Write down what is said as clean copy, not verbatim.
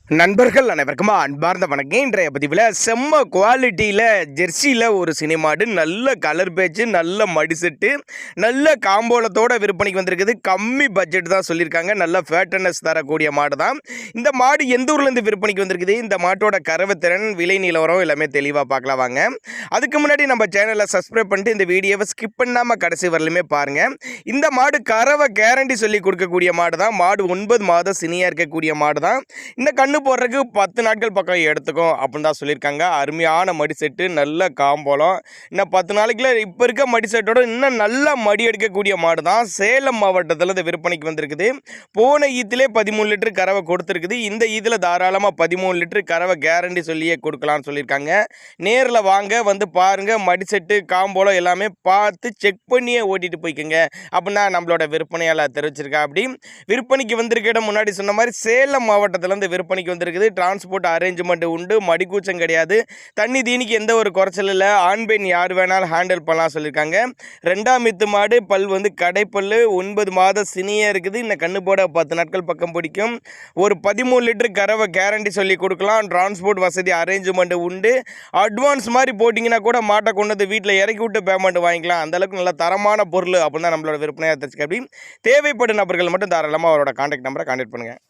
நண்பர்கள் அனைவருக்கும் அன்பார்ந்த வணக்கம். இன்றைய பதிவில் செம்ம குவாலிட்டியில் ஜெர்சியில் ஒரு சினிமாடு நல்ல கலர் பேட்ச், நல்ல மடிசெட்டு, நல்ல காம்போலத்தோட விற்பனைக்கு வந்திருக்குது. கம்மி பட்ஜெட் தான் சொல்லியிருக்காங்க. நல்ல ஃபேட்டனஸ் தரக்கூடிய மாடு தான். இந்த மாடு எந்த ஊர்லேருந்து விற்பனைக்கு வந்திருக்குது, இந்த மாட்டோட கறவைத்திறன், விலை நிலவரம் எல்லாமே தெளிவாக பார்க்கலாம் வாங்க. அதுக்கு முன்னாடி நம்ம சேனலை சப்ஸ்கிரைப் பண்ணிட்டு இந்த வீடியோவை ஸ்கிப் பண்ணாமல் கடைசி வரலுமே பாருங்கள். இந்த மாடு கறவை கேரண்டி சொல்லி கொடுக்கக்கூடிய மாடு தான். மாடு 9 மாதம் சினியாக இருக்கக்கூடிய மாடு தான். இந்த கண்ணு போடுறதுக்கு 10 நாட்கள் பக்கம் எடுத்துக்கும் அப்படின்னு தான் சொல்லியிருக்காங்க. அருமையான மடி செட்டு, நல்ல காம்போலம். இன்னும் 10 நாளைக்குள்ள இப்போ இருக்க மடி செட்டோட இன்னும் நல்லா மடி எடுக்கக்கூடிய மாடு தான். சேலம் மாவட்டத்தில் இந்த விற்பனைக்கு வந்திருக்குது. போன ஈத்திலே 13 லிட்டர் கறவை கொடுத்துருக்குது. இந்த ஈத்தில் தாராளமாக 13 லிட்டர் கறவை கேரண்டி சொல்லியே கொடுக்கலான்னு சொல்லியிருக்காங்க. நேரில் வாங்க, வந்து பாருங்கள். மடி செட்டு, காம்போலம் எல்லாமே பார்த்து செக் பண்ணியே ஓட்டிகிட்டு போய்க்குங்க அப்படின்னா நம்மளோட விற்பனையாளர் தெரிவிச்சிருக்கா. அப்படி விற்பனைக்கு வந்திருக்க இடம் முன்னாடி சொன்ன மாதிரி சேலம் மாவட்டத்தில் இருந்து விற்பனைக்கு வந்திருக்குது. டிரான்ஸ்போர்ட் அரேஞ்ச்மெண்ட் உண்டு, மடிக்கூச்சம் கிடையாது, தண்ணி தீனிக்கு எந்த ஒரு குறைச்சல் இல்லை. ஆண் பெண் யார் வேணாலும் ஹேண்டில் பண்ணலாம் சொல்லியிருக்காங்க. 2ஆம் மித்து மாடு, பல் வந்து கடைப்பல், 9 மாதம் சினியாக இருக்குது. இந்த கண்ணு போட 10 நாட்கள் பக்கம் பிடிக்கும். ஒரு 13 லிட்டர் கறவை கேரண்டி சொல்லி கொடுக்கலாம். டிரான்ஸ்போர்ட் வசதி அரேஞ்ச்மெண்ட் உண்டு. அட்வான்ஸ் மாதிரி போட்டிங்கன்னா கூட மாட்டை கொண்டு வந்து வீட்டில் இறக்கி விட்டு பேமெண்ட் வாங்கிக்கலாம். அந்தளவுக்கு நல்ல தரமான பொருள் அப்படின்னு தான் நம்மளோட விற்பனையாக தெரிஞ்சுக்க. அப்படி தேவைப்படும் நபர்கள் மட்டும் தாராளமாக அவரோட கான்டாக்ட் நம்பரை கான்டாக்ட் பண்ணுங்கள்.